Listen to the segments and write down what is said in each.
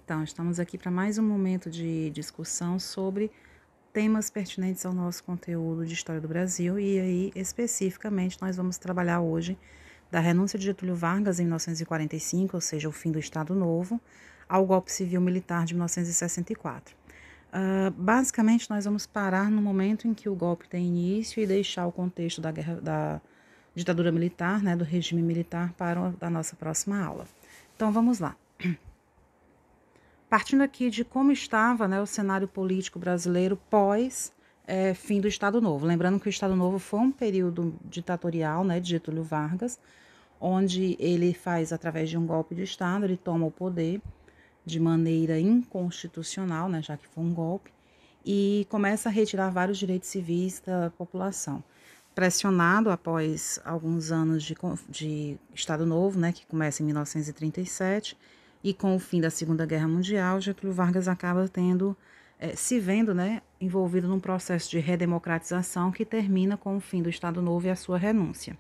Então, estamos aqui para mais um momento de discussão sobre temas pertinentes ao nosso conteúdo de História do Brasil e aí, especificamente, nós vamos trabalhar hoje da renúncia de Getúlio Vargas em 1945, ou seja, o fim do Estado Novo, ao golpe civil-militar de 1964. Basicamente, nós vamos parar no momento em que o golpe tem início e deixar o contexto da ditadura militar, né, do regime militar, para a nossa próxima aula. Então, vamos lá. Partindo aqui de como estava, né, o cenário político brasileiro pós fim do Estado Novo. Lembrando que o Estado Novo foi um período ditatorial, né, de Getúlio Vargas, onde ele faz, através de um golpe de Estado, ele toma o poder de maneira inconstitucional, né, já que foi um golpe, e começa a retirar vários direitos civis da população. Pressionado após alguns anos de Estado Novo, né, que começa em 1937, e com o fim da Segunda Guerra Mundial, Getúlio Vargas acaba se vendo, né, envolvido num processo de redemocratização que termina com o fim do Estado Novo e a sua renúncia.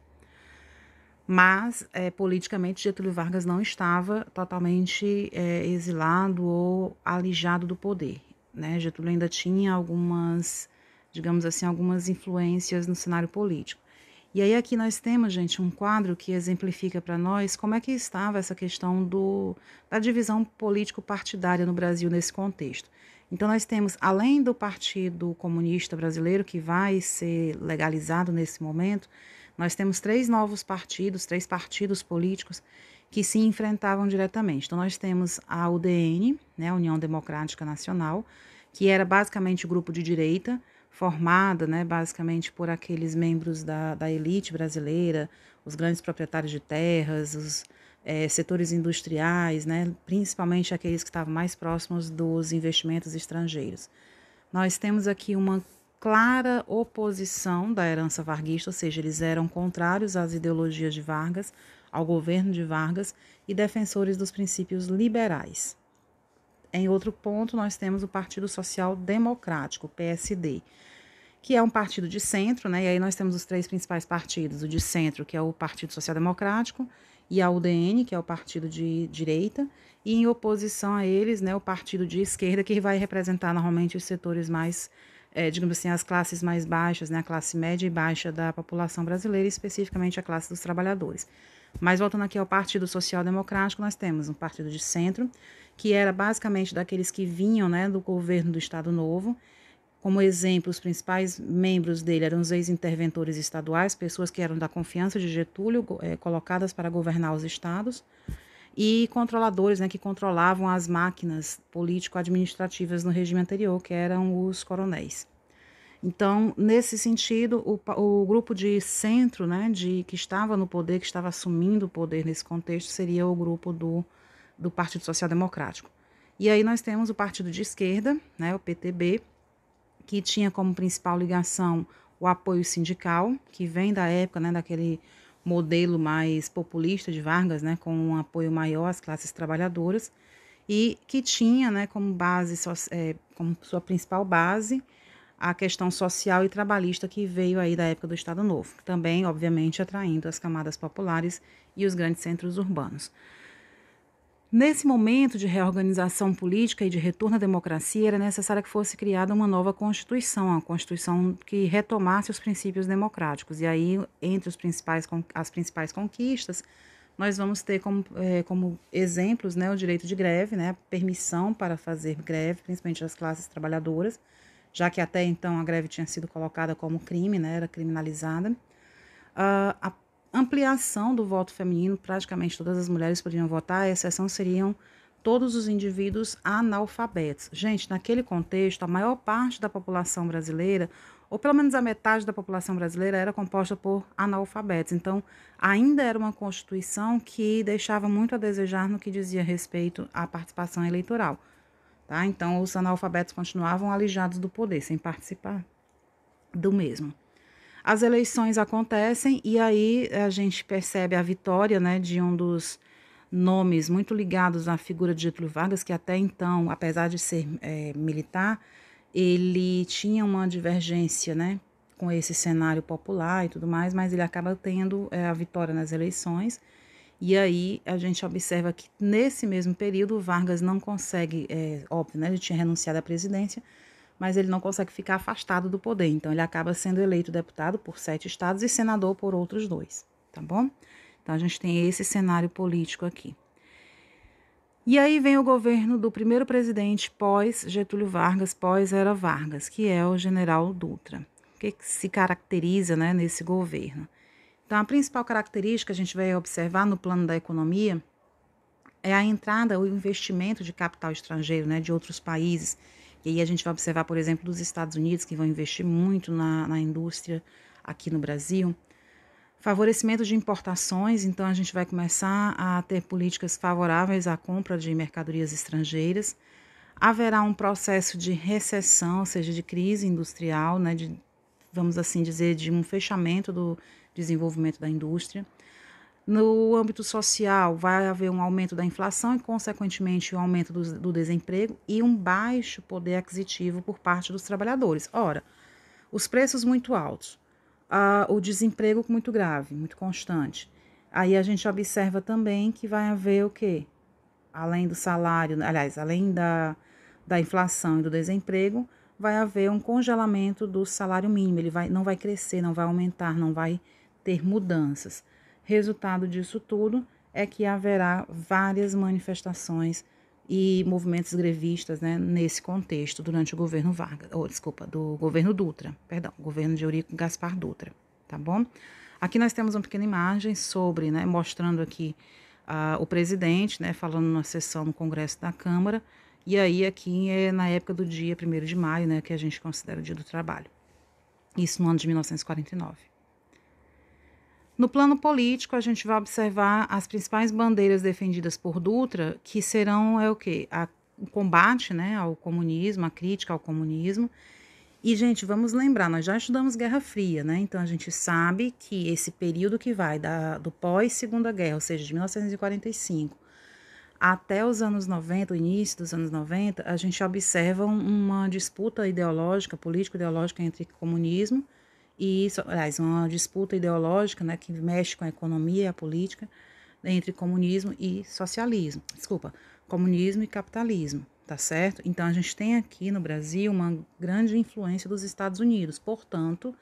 Mas, politicamente, Getúlio Vargas não estava totalmente exilado ou alijado do poder, né? Getúlio ainda tinha algumas, digamos assim, algumas influências no cenário político. E aí aqui nós temos, gente, um quadro que exemplifica para nós como é que estava essa questão da divisão político-partidária no Brasil nesse contexto. Então nós temos, além do Partido Comunista Brasileiro, que vai ser legalizado nesse momento, nós temos três partidos políticos que se enfrentavam diretamente. Então nós temos a UDN, né, a União Democrática Nacional, que era basicamente o grupo de direita, formada, né, basicamente por aqueles membros da elite brasileira, os grandes proprietários de terras, os setores industriais, né, principalmente aqueles que estavam mais próximos dos investimentos estrangeiros. Nós temos aqui uma clara oposição da herança varguista, ou seja, eles eram contrários às ideologias de Vargas, ao governo de Vargas e defensores dos princípios liberais. Em outro ponto, nós temos o Partido Social Democrático, PSD, que é um partido de centro, né? E aí nós temos os três principais partidos: o de centro, que é o Partido Social Democrático, e a UDN, que é o partido de direita, e em oposição a eles, né, o partido de esquerda, que vai representar normalmente os setores mais, digamos assim, as classes mais baixas, né, a classe média e baixa da população brasileira, especificamente a classe dos trabalhadores. Mas voltando aqui ao Partido Social Democrático, nós temos um partido de centro, que era basicamente daqueles que vinham, né, do governo do Estado Novo. Como exemplo, os principais membros dele eram os ex-interventores estaduais, pessoas que eram da confiança de Getúlio, colocadas para governar os estados, e controladores, né, que controlavam as máquinas político-administrativas no regime anterior, que eram os coronéis. Então, nesse sentido, o grupo de centro, né, que estava no poder, que estava assumindo o poder nesse contexto, seria o grupo do Partido Social Democrático. E aí nós temos o partido de esquerda, né, o PTB, que tinha como principal ligação o apoio sindical, que vem da época, né, daquele modelo mais populista de Vargas, né, com um apoio maior às classes trabalhadoras, e que tinha, né, como base, como sua principal base, a questão social e trabalhista que veio aí da época do Estado Novo, também, obviamente, atraindo as camadas populares e os grandes centros urbanos. Nesse momento de reorganização política e de retorno à democracia, era necessário que fosse criada uma nova Constituição, uma Constituição que retomasse os princípios democráticos. E aí, entre as principais conquistas, nós vamos ter como exemplos, né, o direito de greve, né, a permissão para fazer greve, principalmente das classes trabalhadoras, já que até então a greve tinha sido colocada como crime, né, era criminalizada. A ampliação do voto feminino, praticamente todas as mulheres poderiam votar, a exceção seriam todos os indivíduos analfabetos. Gente, naquele contexto, a maior parte da população brasileira, ou pelo menos a metade da população brasileira, era composta por analfabetos. Então, ainda era uma Constituição que deixava muito a desejar no que dizia respeito à participação eleitoral. Tá? Então, os analfabetos continuavam alijados do poder, sem participar do mesmo. As eleições acontecem e aí a gente percebe a vitória, né, de um dos nomes muito ligados à figura de Getúlio Vargas, que até então, apesar de ser militar, ele tinha uma divergência, né, com esse cenário popular e tudo mais, mas ele acaba tendo a vitória nas eleições E aí a gente observa que nesse mesmo período o Vargas não consegue, óbvio, né, ele tinha renunciado à presidência, mas ele não consegue ficar afastado do poder. Então ele acaba sendo eleito deputado por 7 estados e senador por outros 2, tá bom? Então a gente tem esse cenário político aqui. E aí vem o governo do primeiro presidente pós Getúlio Vargas, pós era Vargas, que é o general Dutra. O que se caracteriza, né, nesse governo? Então, a principal característica que a gente vai observar no plano da economia é a entrada, o investimento de capital estrangeiro, né, de outros países. E aí a gente vai observar, por exemplo, dos Estados Unidos, que vão investir muito na indústria aqui no Brasil. Favorecimento de importações, então a gente vai começar a ter políticas favoráveis à compra de mercadorias estrangeiras. Haverá um processo de recessão, ou seja, de crise industrial, né, de, vamos assim dizer, de um fechamento do desenvolvimento da indústria. No âmbito social, vai haver um aumento da inflação e, consequentemente, um aumento do desemprego e um baixo poder aquisitivo por parte dos trabalhadores. Ora, os preços muito altos, o desemprego muito grave, muito constante. Aí a gente observa também que vai haver o quê? Além do salário, aliás, além da inflação e do desemprego, vai haver um congelamento do salário mínimo. Ele não vai crescer, não vai aumentar, não vai ter mudanças. Resultado disso tudo é que haverá várias manifestações e movimentos grevistas, né, nesse contexto durante o governo Vargas, do governo Dutra, governo de Eurico Gaspar Dutra, tá bom? Aqui nós temos uma pequena imagem sobre, né, mostrando aqui o presidente, né, falando numa sessão no Congresso da Câmara, e aí aqui é na época do dia 1º de maio, né, que a gente considera o Dia do Trabalho. Isso no ano de 1949. No plano político, a gente vai observar as principais bandeiras defendidas por Dutra, que serão o combate, né, ao comunismo, a crítica ao comunismo. E, gente, vamos lembrar, nós já estudamos Guerra Fria, né? Então a gente sabe que esse período que vai do pós-Segunda Guerra, ou seja, de 1945 até os anos 90, o início dos anos 90, a gente observa uma disputa ideológica, político-ideológica entre comunismo e, aliás, uma disputa ideológica, né, que mexe com a economia e a política entre comunismo e socialismo. Comunismo e capitalismo, tá certo? Então a gente tem aqui no Brasil uma grande influência dos Estados Unidos. Portanto,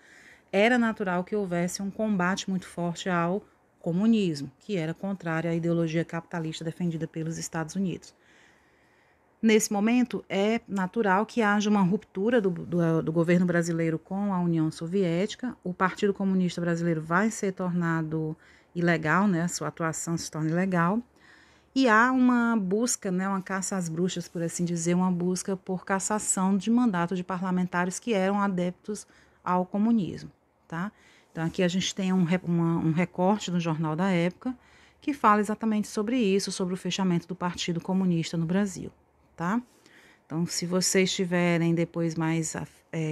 era natural que houvesse um combate muito forte ao comunismo, que era contrário à ideologia capitalista defendida pelos Estados Unidos. Nesse momento, é natural que haja uma ruptura do governo brasileiro com a União Soviética. O Partido Comunista Brasileiro vai ser tornado ilegal, né? A sua atuação se torna ilegal. E há uma busca, né, uma caça às bruxas, por assim dizer, uma busca por cassação de mandato de parlamentares que eram adeptos ao comunismo, tá? Então, aqui a gente tem um recorte do jornal da época que fala exatamente sobre isso, sobre o fechamento do Partido Comunista no Brasil, tá? Então, se vocês tiverem depois mais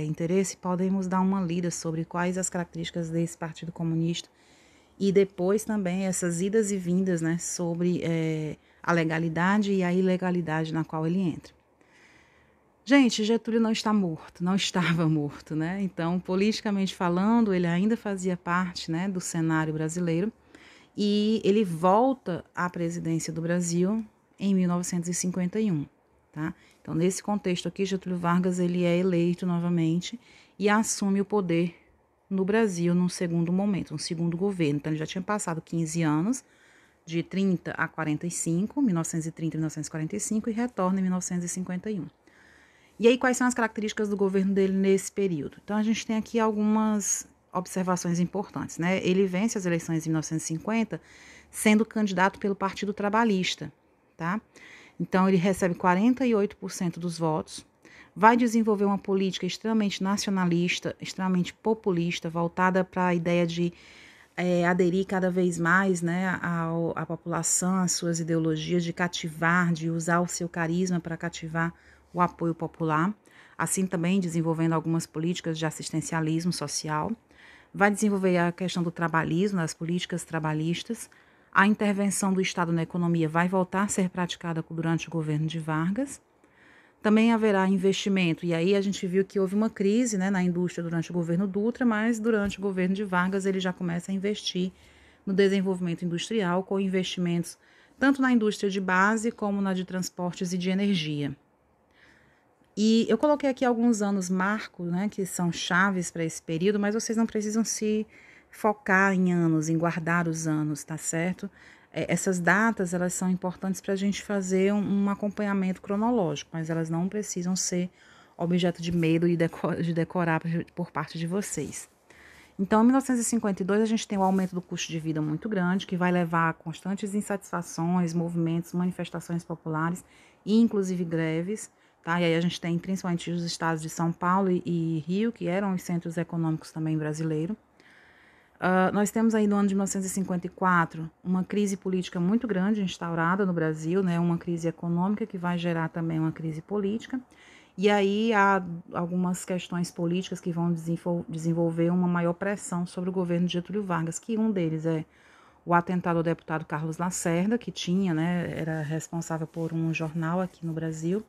interesse, podemos dar uma lida sobre quais as características desse Partido Comunista e depois também essas idas e vindas, né, sobre a legalidade e a ilegalidade na qual ele entra. Gente, Getúlio não está morto, não estava morto, né? Então, politicamente falando, ele ainda fazia parte, né, do cenário brasileiro e ele volta à presidência do Brasil em 1951, tá? Então, nesse contexto aqui, Getúlio Vargas ele é eleito novamente e assume o poder no Brasil num segundo momento, um segundo governo. Então, ele já tinha passado 15 anos, de 30 a 45, 1930 e 1945, e retorna em 1951. E aí, quais são as características do governo dele nesse período? Então, a gente tem aqui algumas observações importantes, né? Ele vence as eleições em 1950, sendo candidato pelo Partido Trabalhista, tá? Então, ele recebe 48% dos votos, vai desenvolver uma política extremamente nacionalista, extremamente populista, voltada para a ideia de aderir cada vez mais, né, à população, às suas ideologias, de cativar, de usar o seu carisma para cativar o apoio popular, assim também desenvolvendo algumas políticas de assistencialismo social, vai desenvolver a questão do trabalhismo, das políticas trabalhistas, a intervenção do Estado na economia vai voltar a ser praticada durante o governo de Vargas, também haverá investimento, e aí a gente viu que houve uma crise, né, na indústria durante o governo Dutra, mas durante o governo de Vargas ele já começa a investir no desenvolvimento industrial, com investimentos tanto na indústria de base como na de transportes e de energia. E eu coloquei aqui alguns anos marcos, né, que são chaves para esse período, mas vocês não precisam se focar em anos, em guardar os anos, tá certo? Essas datas, elas são importantes para a gente fazer um acompanhamento cronológico, mas elas não precisam ser objeto de medo e de decorar por parte de vocês. Então, em 1952, a gente tem um aumento do custo de vida muito grande, que vai levar a constantes insatisfações, movimentos, manifestações populares e, inclusive, greves. Tá? E aí a gente tem principalmente os estados de São Paulo e Rio, que eram os centros econômicos também brasileiros. Nós temos aí no ano de 1954 uma crise política muito grande instaurada no Brasil, né? Uma crise econômica que vai gerar também uma crise política. E aí há algumas questões políticas que vão desenvolver uma maior pressão sobre o governo de Getúlio Vargas, que um deles é o atentado ao deputado Carlos Lacerda, que tinha, né, era responsável por um jornal aqui no Brasil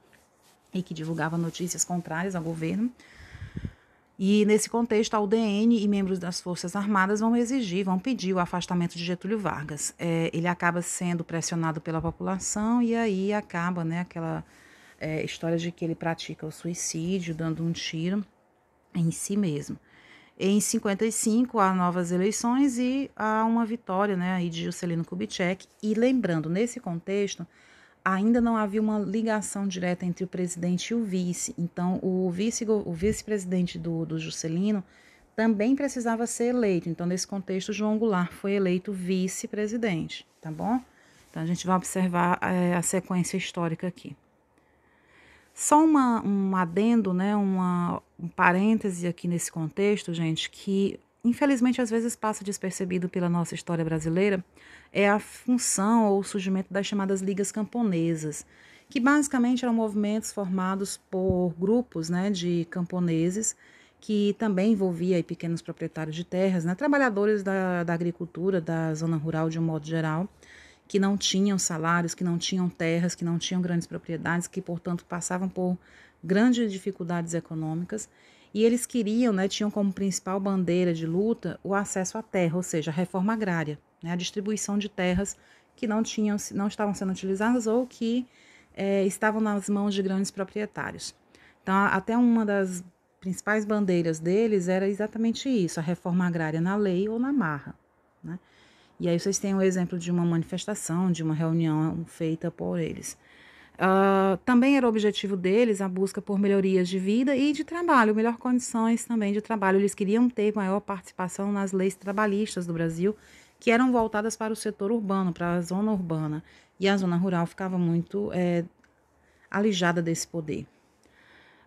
e que divulgava notícias contrárias ao governo. E nesse contexto, a UDN e membros das Forças Armadas vão pedir o afastamento de Getúlio Vargas. Ele acaba sendo pressionado pela população e aí acaba, né, aquela história de que ele pratica o suicídio, dando um tiro em si mesmo. Em 55, há novas eleições e há uma vitória, né, aí de Juscelino Kubitschek. E lembrando, nesse contexto, ainda não havia uma ligação direta entre o presidente e o vice. Então, o vice-presidente do Juscelino também precisava ser eleito. Então, nesse contexto, João Goulart foi eleito vice-presidente, tá bom? Então, a gente vai observar a sequência histórica aqui. Só um adendo, né, um parêntese aqui nesse contexto, gente, que infelizmente às vezes passa despercebido pela nossa história brasileira, é a função ou o surgimento das chamadas ligas camponesas, que basicamente eram movimentos formados por grupos, né, de camponeses, que também envolvia aí pequenos proprietários de terras, né, trabalhadores da agricultura, da zona rural de um modo geral, que não tinham salários, que não tinham terras, que não tinham grandes propriedades, que, portanto, passavam por grandes dificuldades econômicas. E eles queriam, né, tinham como principal bandeira de luta o acesso à terra, ou seja, a reforma agrária, né, a distribuição de terras que não estavam sendo utilizadas ou que estavam nas mãos de grandes proprietários. Então, até uma das principais bandeiras deles era exatamente isso, a reforma agrária na lei ou na marra, né? E aí vocês têm um exemplo de uma manifestação, de uma reunião feita por eles. Também era o objetivo deles a busca por melhorias de vida e de trabalho, melhor condições também de trabalho. Eles queriam ter maior participação nas leis trabalhistas do Brasil, que eram voltadas para o setor urbano, para a zona urbana. E a zona rural ficava muito alijada desse poder.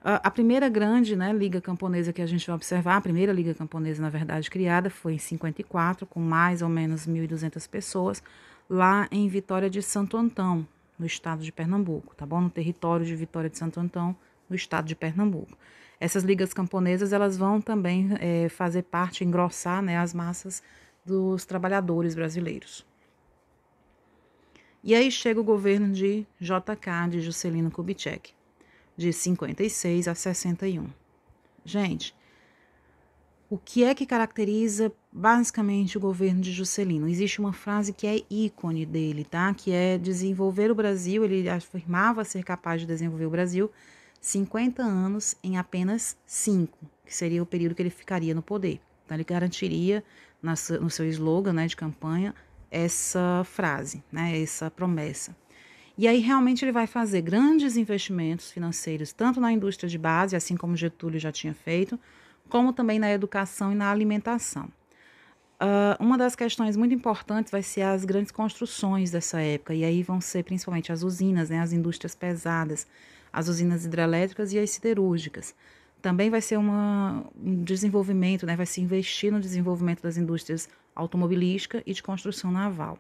A primeira grande, né, liga camponesa que a gente vai observar, a primeira liga camponesa, na verdade, criada foi em 54, com mais ou menos 1.200 pessoas, lá em Vitória de Santo Antão, no estado de Pernambuco, tá bom? No território de Vitória de Santo Antão, no estado de Pernambuco. Essas ligas camponesas, elas vão também fazer parte, engrossar, né, as massas dos trabalhadores brasileiros. E aí chega o governo de JK, de Juscelino Kubitschek, de 56 a 61. Gente, o que é que caracteriza basicamente o governo de Juscelino? Existe uma frase que é ícone dele, tá? Que é desenvolver o Brasil, ele afirmava ser capaz de desenvolver o Brasil 50 anos em apenas 5, que seria o período que ele ficaria no poder. Então ele garantiria no seu slogan, né, de campanha essa frase, né, essa promessa. E aí realmente ele vai fazer grandes investimentos financeiros, tanto na indústria de base, assim como Getúlio já tinha feito, como também na educação e na alimentação. Uma das questões muito importantes vai ser as grandes construções dessa época, e aí vão ser principalmente as usinas, né, as indústrias pesadas, as usinas hidrelétricas e as siderúrgicas. Também vai ser um desenvolvimento, né, vai se investir no desenvolvimento das indústrias automobilística e de construção naval.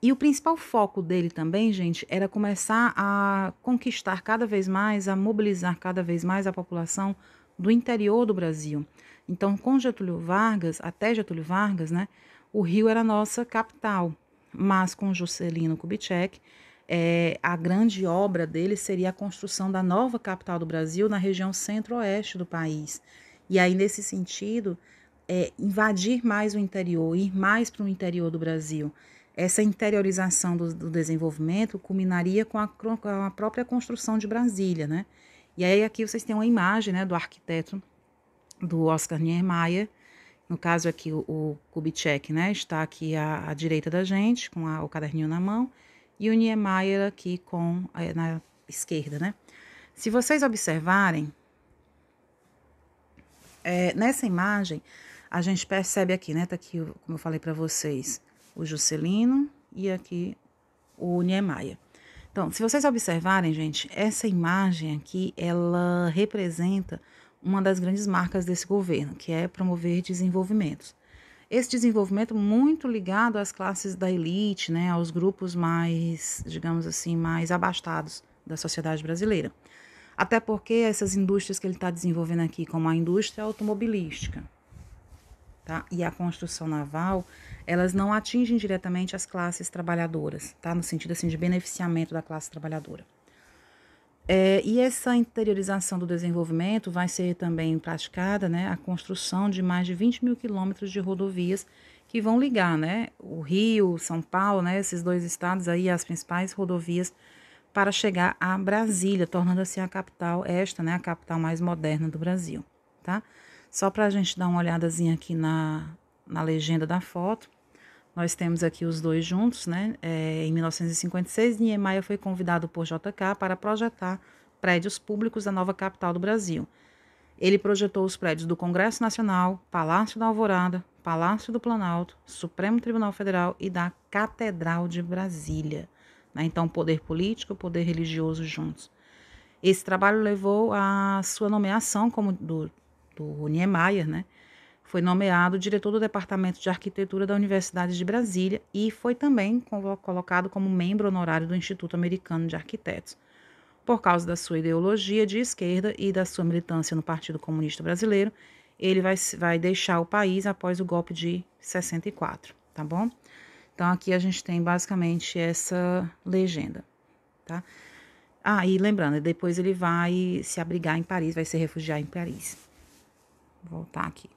E o principal foco dele também, gente, era começar a conquistar cada vez mais, a mobilizar cada vez mais a população do interior do Brasil. Então, com Getúlio Vargas, até Getúlio Vargas, né, o Rio era a nossa capital, mas com Juscelino Kubitschek, a grande obra dele seria a construção da nova capital do Brasil na região centro-oeste do país. E aí, nesse sentido, invadir mais o interior, ir mais para o interior do Brasil. Essa interiorização do desenvolvimento culminaria com a própria construção de Brasília, né? E aí aqui vocês têm uma imagem, né, do arquiteto, do Oscar Niemeyer. No caso aqui o Kubitschek, né, está aqui à direita da gente, com o caderninho na mão, e o Niemeyer aqui na esquerda, né? Se vocês observarem, nessa imagem, a gente percebe aqui, né, tá aqui, como eu falei para vocês, o Juscelino e aqui o Niemeyer. Então, se vocês observarem, gente, essa imagem aqui, ela representa uma das grandes marcas desse governo, que é promover desenvolvimentos. Esse desenvolvimento muito ligado às classes da elite, né, aos grupos mais, digamos assim, mais abastados da sociedade brasileira. Até porque essas indústrias que ele está desenvolvendo aqui, como a indústria automobilística, tá, e a construção naval, elas não atingem diretamente as classes trabalhadoras, tá, no sentido assim de beneficiamento da classe trabalhadora. E essa interiorização do desenvolvimento vai ser também praticada, né, a construção de mais de 20 mil quilômetros de rodovias que vão ligar, né, o Rio, São Paulo, né, esses dois estados aí, as principais rodovias para chegar a Brasília, tornando assim a capital, né, a capital mais moderna do Brasil, tá? Só para a gente dar uma olhadazinha aqui na legenda da foto, nós temos aqui os dois juntos, né? Em 1956, Niemeyer foi convidado por JK para projetar prédios públicos da nova capital do Brasil. Ele projetou os prédios do Congresso Nacional, Palácio da Alvorada, Palácio do Planalto, Supremo Tribunal Federal e da Catedral de Brasília. Né? Então, poder político e poder religioso juntos. Esse trabalho levou à sua nomeação como do Niemeyer, né? Foi nomeado diretor do Departamento de Arquitetura da Universidade de Brasília e foi também colocado como membro honorário do Instituto Americano de Arquitetos. Por causa da sua ideologia de esquerda e da sua militância no Partido Comunista Brasileiro, ele vai deixar o país após o golpe de 64, tá bom? Então, aqui a gente tem basicamente essa legenda, tá? E lembrando, depois ele vai se abrigar em Paris, vai se refugiar em Paris. Vou voltar aqui.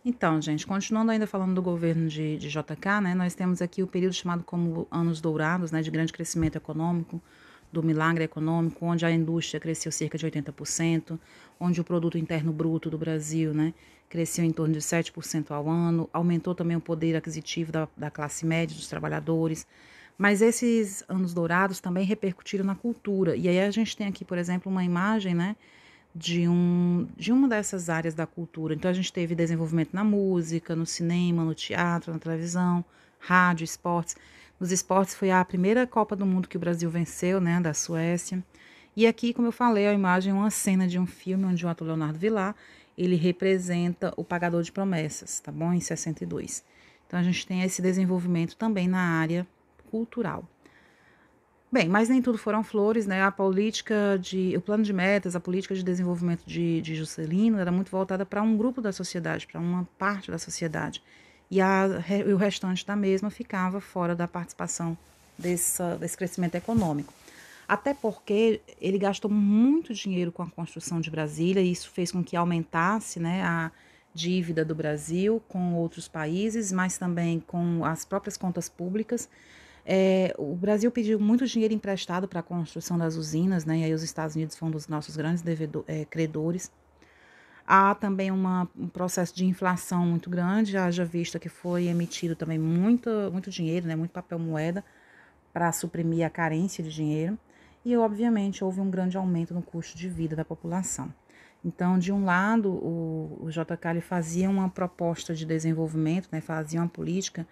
Então, gente, continuando ainda falando do governo de JK, né, nós temos aqui o período chamado como Anos Dourados, né, de grande crescimento econômico, do milagre econômico, onde a indústria cresceu cerca de 80%, onde o produto interno bruto do Brasil, né, cresceu em torno de 7% ao ano, aumentou também o poder aquisitivo da classe média, dos trabalhadores, mas esses anos dourados também repercutiram na cultura, e aí a gente tem aqui, por exemplo, uma imagem, né, de uma dessas áreas da cultura. Então, a gente teve desenvolvimento na música, no cinema, no teatro, na televisão, rádio, esportes. Nos esportes foi a primeira Copa do Mundo que o Brasil venceu, né, da Suécia. E aqui, como eu falei, a imagem é uma cena de um filme onde o ator Leonardo Vilar, ele representa o Pagador de Promessas, tá bom? Em 62. Então, a gente tem esse desenvolvimento também na área cultural. Bem, mas nem tudo foram flores, né? O plano de metas, a política de desenvolvimento de Juscelino era muito voltada para um grupo da sociedade, para uma parte da sociedade. E o restante da mesma ficava fora da participação desse crescimento econômico. Até porque ele gastou muito dinheiro com a construção de Brasília, e isso fez com que aumentasse, né, a dívida do Brasil com outros países, mas também com as próprias contas públicas. O Brasil pediu muito dinheiro emprestado para a construção das usinas, né? E aí os Estados Unidos foram um dos nossos grandes credores. Há também um processo de inflação muito grande, haja vista que foi emitido também muito dinheiro, né? Muito papel moeda para suprimir a carência de dinheiro. E, obviamente, houve um grande aumento no custo de vida da população. Então, de um lado, o JK ele fazia uma proposta de desenvolvimento, né? Fazia uma política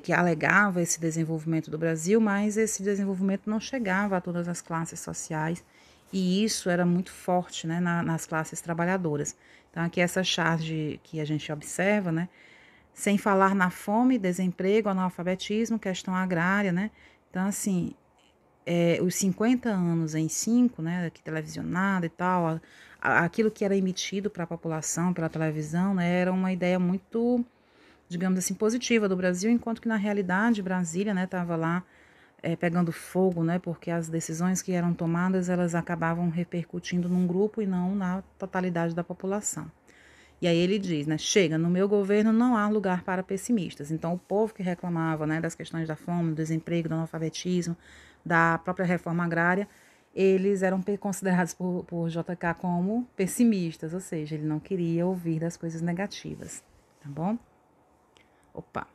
que alegava esse desenvolvimento do Brasil, mas esse desenvolvimento não chegava a todas as classes sociais, e isso era muito forte, né, nas classes trabalhadoras. Então, aqui essa charge que a gente observa, né, sem falar na fome, desemprego, analfabetismo, questão agrária, né. Então, assim, os 50 anos em 5, né, aqui televisionado e tal, aquilo que era emitido para a população, pela televisão, né, era uma ideia muito, digamos assim, positiva do Brasil, enquanto que na realidade Brasília, né, estava lá pegando fogo, né, porque as decisões que eram tomadas, elas acabavam repercutindo num grupo e não na totalidade da população. E aí ele diz, né, chega, no meu governo não há lugar para pessimistas. Então o povo que reclamava, né, das questões da fome, do desemprego, do analfabetismo, da própria reforma agrária, eles eram considerados por JK como pessimistas, ou seja, ele não queria ouvir das coisas negativas, tá bom? Opa!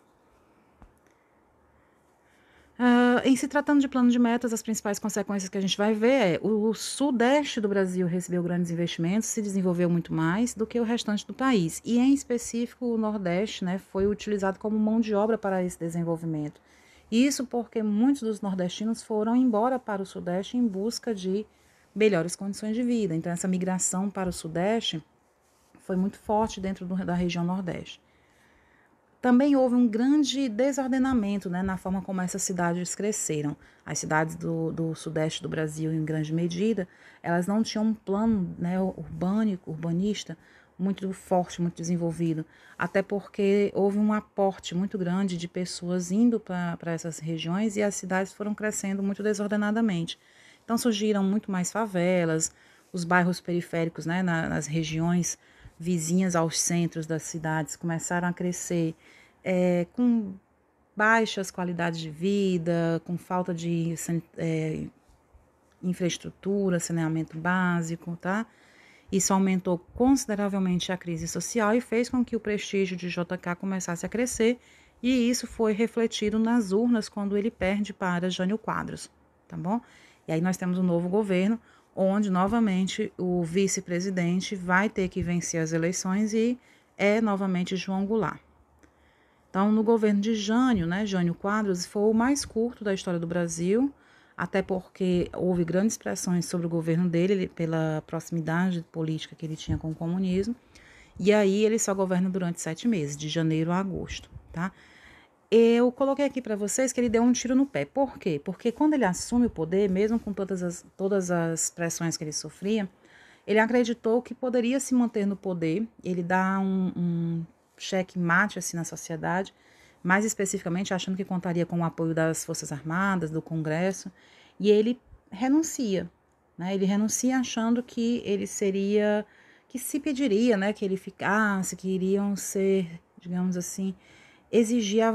Em se tratando de plano de metas, as principais consequências que a gente vai ver é o sudeste do Brasil recebeu grandes investimentos, se desenvolveu muito mais do que o restante do país. E, em específico, o Nordeste, né, foi utilizado como mão de obra para esse desenvolvimento. Isso porque muitos dos nordestinos foram embora para o Sudeste em busca de melhores condições de vida. Então, essa migração para o Sudeste foi muito forte dentro da região Nordeste. Também houve um grande desordenamento, né, na forma como essas cidades cresceram. As cidades do sudeste do Brasil, em grande medida, elas não tinham um plano, né, urbanista muito forte, muito desenvolvido, até porque houve um aporte muito grande de pessoas indo para essas regiões e as cidades foram crescendo muito desordenadamente. Então surgiram muito mais favelas, os bairros periféricos, né, nas regiões vizinhas aos centros das cidades começaram a crescer com baixas qualidades de vida, com falta de infraestrutura, saneamento básico, tá? Isso aumentou consideravelmente a crise social e fez com que o prestígio de JK começasse a crescer, e isso foi refletido nas urnas quando ele perde para Jânio Quadros, tá bom? E aí nós temos um novo governo, onde novamente o vice-presidente vai ter que vencer as eleições e é novamente João Goulart. Então, no governo de Jânio, né, Jânio Quadros, foi o mais curto da história do Brasil, até porque houve grandes pressões sobre o governo dele, pela proximidade política que ele tinha com o comunismo, e aí ele só governa durante 7 meses, de janeiro a agosto, tá? Eu coloquei aqui para vocês que ele deu um tiro no pé. Por quê? Porque quando ele assume o poder, mesmo com todas as pressões que ele sofria, ele acreditou que poderia se manter no poder, ele dá um cheque-mate assim, na sociedade, mais especificamente achando que contaria com o apoio das Forças Armadas, do Congresso, e ele renuncia. Né? Ele renuncia achando que ele seria, que se pediria, né, que ele ficasse, que iriam ser, digamos assim, exigir a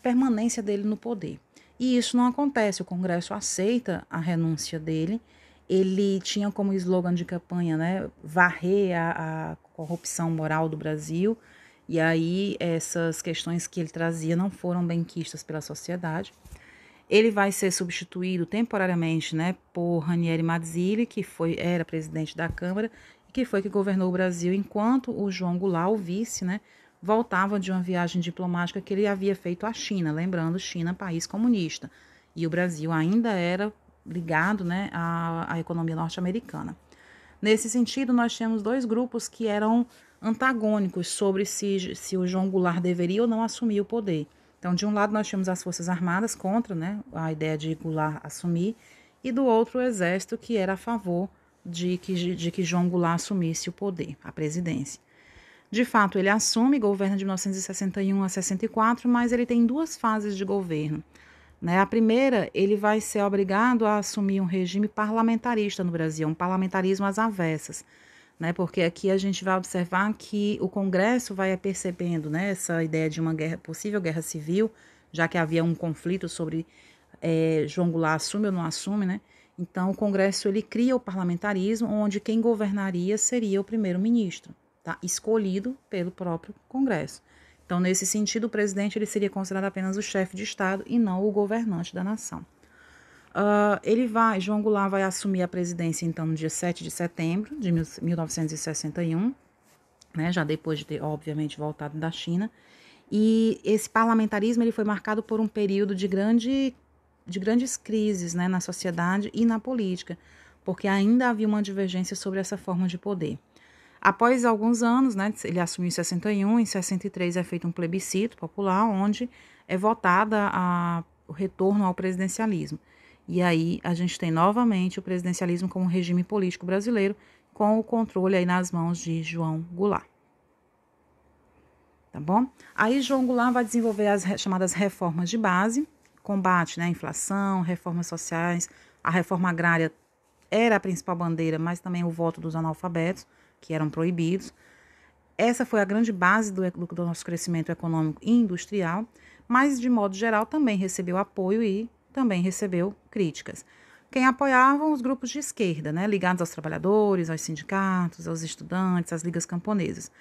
permanência dele no poder. E isso não acontece, o Congresso aceita a renúncia dele. Ele tinha como slogan de campanha, né, varrer a corrupção moral do Brasil, e aí essas questões que ele trazia não foram bem quistas pela sociedade. Ele vai ser substituído temporariamente, né, por Ranieri Mazzilli, que era presidente da Câmara e que governou o Brasil enquanto o João Goulart, o vice, né, voltava de uma viagem diplomática que ele havia feito à China, lembrando, China, país comunista, e o Brasil ainda era ligado, né, à economia norte-americana. Nesse sentido, nós tínhamos dois grupos que eram antagônicos sobre se o João Goulart deveria ou não assumir o poder. Então, de um lado, nós tínhamos as Forças Armadas contra, né, a ideia de Goulart assumir, e do outro, o Exército, que era a favor de que João Goulart assumisse o poder, a presidência. De fato, ele assume, governa de 1961 a 64, mas ele tem duas fases de governo. Né? A primeira, ele vai ser obrigado a assumir um regime parlamentarista no Brasil, um parlamentarismo às avessas, né? Porque aqui a gente vai observar que o Congresso vai percebendo, né, essa ideia de uma possível guerra civil, já que havia um conflito sobre João Goulart assume ou não assume, né? Então o Congresso ele cria o parlamentarismo, onde quem governaria seria o primeiro-ministro, tá? Escolhido pelo próprio Congresso. Então, nesse sentido, o presidente ele seria considerado apenas o chefe de Estado e não o governante da nação. João Goulart vai assumir a presidência, então, no dia 7 de setembro de 1961, né, já depois de ter, obviamente, voltado da China. E esse parlamentarismo ele foi marcado por um período de grandes crises, né, na sociedade e na política, porque ainda havia uma divergência sobre essa forma de poder. Após alguns anos, né, ele assumiu em 61, em 63 é feito um plebiscito popular, onde é votada o retorno ao presidencialismo. E aí a gente tem novamente o presidencialismo como regime político brasileiro, com o controle aí nas mãos de João Goulart. Tá bom? Aí João Goulart vai desenvolver as chamadas reformas de base, combate, né, à inflação, reformas sociais, a reforma agrária era a principal bandeira, mas também o voto dos analfabetos, que eram proibidos. Essa foi a grande base do nosso crescimento econômico e industrial, mas, de modo geral, também recebeu apoio e também recebeu críticas. Quem apoiavam os grupos de esquerda, né, ligados aos trabalhadores, aos sindicatos, aos estudantes, às ligas camponesas.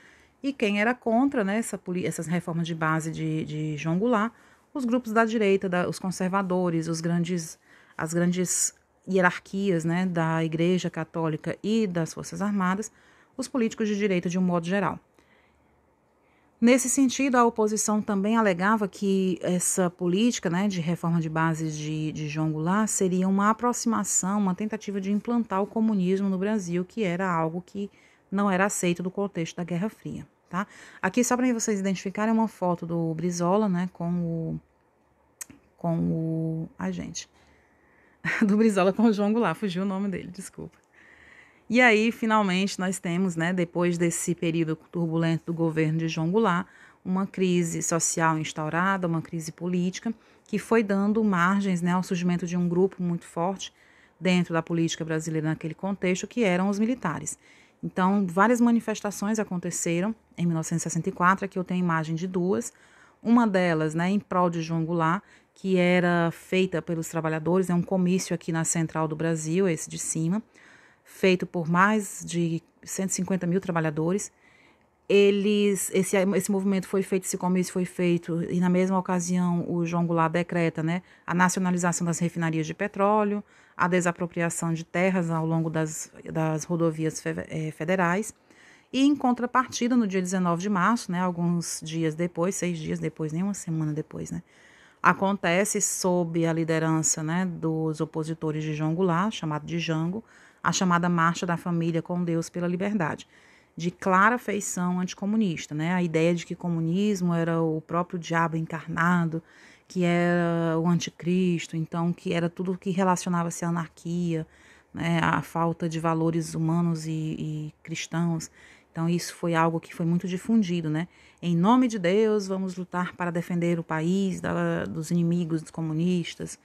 E quem era contra, né, essas reformas de base de João Goulart, os grupos da direita, os conservadores, as grandes hierarquias, né, da Igreja Católica e das Forças Armadas, os políticos de direita de um modo geral. Nesse sentido, a oposição também alegava que essa política, né, de reforma de bases de João Goulart seria uma aproximação, uma tentativa de implantar o comunismo no Brasil, que era algo que não era aceito do contexto da Guerra Fria. Tá? Aqui, só para vocês identificarem, uma foto do Brizola, né, ai, gente, do Brizola com o João Goulart, fugiu o nome dele, desculpa. E aí, finalmente, nós temos, né, depois desse período turbulento do governo de João Goulart, uma crise social instaurada, uma crise política, que foi dando margens, né, ao surgimento de um grupo muito forte dentro da política brasileira naquele contexto, que eram os militares. Então, várias manifestações aconteceram em 1964, aqui eu tenho imagem de duas. Uma delas, né, em prol de João Goulart, que era feita pelos trabalhadores, é um comício aqui na Central do Brasil, esse de cima, feito por mais de 150 mil trabalhadores. Esse movimento foi feito, esse comício foi feito, e na mesma ocasião o João Goulart decreta, né, a nacionalização das refinarias de petróleo, a desapropriação de terras ao longo das rodovias federais. E em contrapartida, no dia 19 de março, né, alguns dias depois, 6 dias depois, nem uma semana depois, né, acontece, sob a liderança, né, dos opositores de João Goulart, chamado de Jango, a chamada Marcha da Família com Deus pela Liberdade, de clara feição anticomunista, né? A ideia de que comunismo era o próprio diabo encarnado, que era o anticristo, então que era tudo que relacionava-se à anarquia, né? A falta de valores humanos e cristãos. Então isso foi algo que foi muito difundido, né? Em nome de Deus, vamos lutar para defender o país dos inimigos dos comunistas.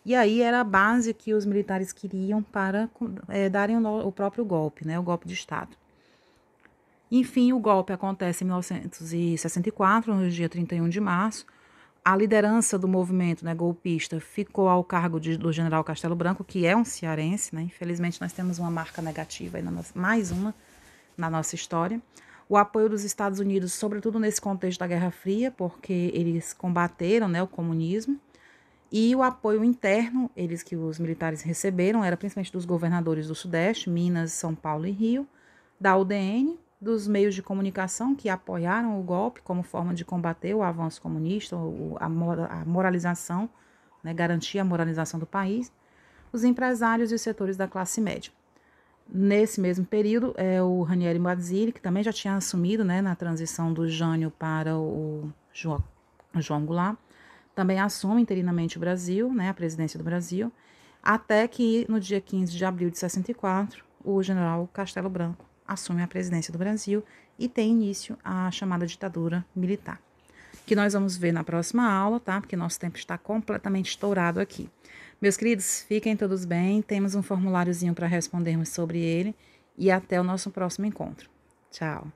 E aí era a base que os militares queriam para darem o próprio golpe, né? O golpe de Estado. Enfim, o golpe acontece em 1964, no dia 31 de março. A liderança do movimento, né, golpista ficou ao cargo do general Castelo Branco, que é um cearense, né? Infelizmente, nós temos uma marca negativa, aí mais uma na nossa história. O apoio dos Estados Unidos, sobretudo nesse contexto da Guerra Fria, porque eles combateram, né, o comunismo. E o apoio interno, que os militares receberam, era principalmente dos governadores do Sudeste, Minas, São Paulo e Rio, da UDN, dos meios de comunicação que apoiaram o golpe como forma de combater o avanço comunista, a moralização, né, garantir a moralização do país, os empresários e os setores da classe média. Nesse mesmo período, o Ranieri Mazzilli, que também já tinha assumido, né, na transição do Jânio para o João Goulart, também assume interinamente o Brasil, né, a presidência do Brasil, até que no dia 15 de abril de 64, o general Castelo Branco assume a presidência do Brasil e tem início a chamada ditadura militar, que nós vamos ver na próxima aula, tá? Porque nosso tempo está completamente estourado aqui. Meus queridos, fiquem todos bem, temos um formuláriozinho para respondermos sobre ele e até o nosso próximo encontro. Tchau!